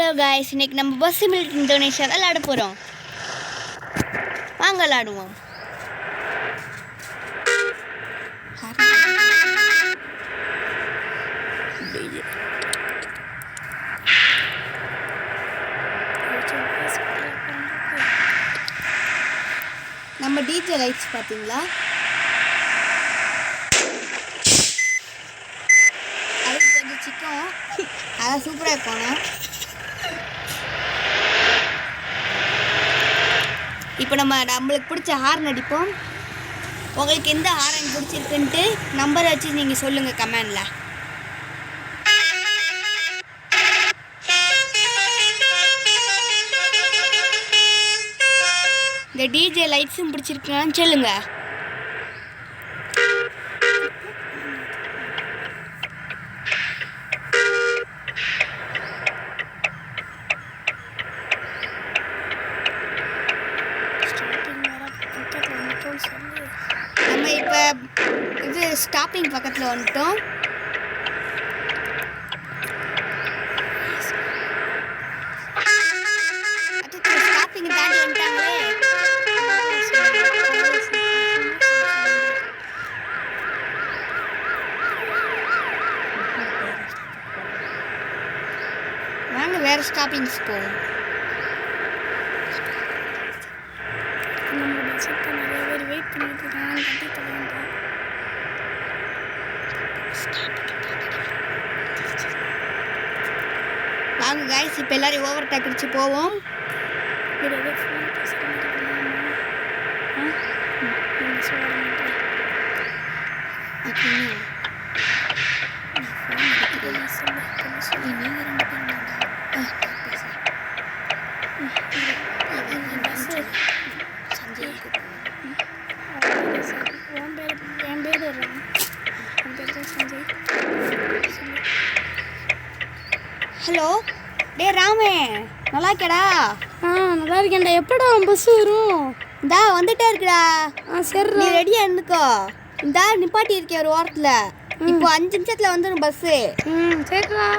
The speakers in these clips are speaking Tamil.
ஹலோ காய்ஸ், இன்னைக்கு நம்ம பஸ் சிமுலேட்டர் இந்தோனேஷியா விளையாட போகிறோம். வாங்க விளையாடுவோம். நம்ம டிஜே லைட்ஸ் பார்த்தீங்களா? அது கொஞ்சம் சிக்கம், அதான் சூப்பராக இருப்பாங்க. இப்போ நம்மளுக்கு பிடிச்ச ஹார்ன் அடிப்போம். உங்களுக்கு எந்த ஹார்ன் பிடிச்சிருக்குன்ட்டு நம்பரை வச்சு நீங்கள் சொல்லுங்கள் கமெண்டில். இந்த டிஜே லைட்ஸும் பிடிச்சிருக்கான்னு சொல்லுங்க. நம்ம இப்போ இது ஸ்டாப்பிங் பக்கத்தில் வந்துட்டோம். ஸ்டாப்பிங் தாண்டி வந்துட்டாங்களே. வாங்க வேறு ஸ்டாப்பிங்ஸ் போவோம். வாங்க காய்ஸ், இப்போ எல்லாரும் ஓவர் டேக் அடிச்சு போவோம். ஹலோ டே ராமே, நல்லா இருக்கடா? நல்லா இருக்கேன்டா. எப்படா பஸ் வரும்? இந்தா வந்துட்டே இருக்குடா. சரி, நீ ரெடியா இருந்துக்கோ. இந்தா நிப்பாட்டி இருக்கேன் ஒரு ஓரத்தில். இப்போ 5 நிமிஷத்தில் வந்துடும் பஸ்ஸு. சரிடா.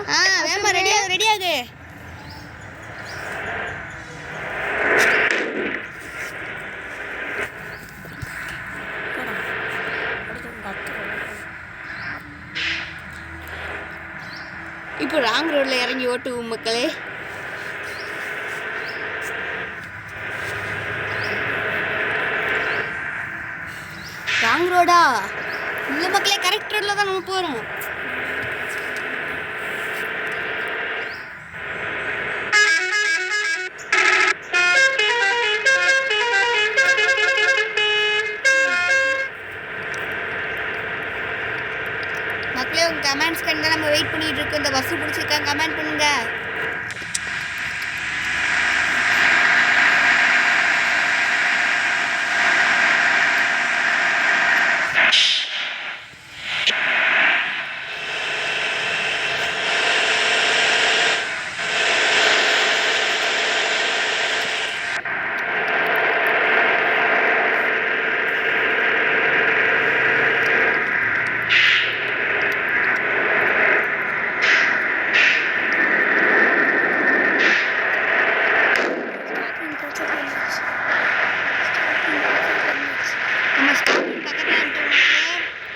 வேமா ரெடியாகு. இப்போ ராங் ரோடில் இறங்கி ஓட்டுவோம் மக்களே. ராங் ரோடா? இல்லை மக்களே, கரெக்ட் ரோடில் தான் நம்ம போகிறோம். மக்களே, உங்கள் கமெண்ட்ஸ் கண்டு தான் நம்ம வெயிட் பண்ணிகிட்டு இருக்கோம். இந்த பஸ்ஸு பிடிச்சிருக்காங்க, கமெண்ட் பண்ணுங்க.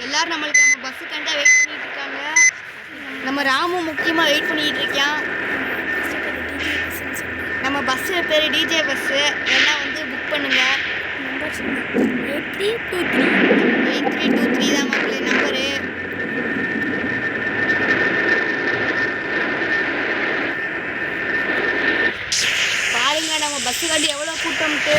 எல்லாரும் நம்மளுக்கு நம்ம பஸ்ஸுக்காண்டா வெயிட் பண்ணிட்டு இருக்காங்க. நம்ம ராமு முக்கியமாக வெயிட் பண்ணிட்டு இருக்கான். நம்ம பஸ்ஸு பேர் டிஜே பஸ்ஸு. எல்லாம் வந்து புக் பண்ணுங்க. 8323 தான் மக்களே நம்பரு. பாருங்க நம்ம பஸ்ஸுக்காண்டி எவ்வளோ கூட்டம்ட்டு.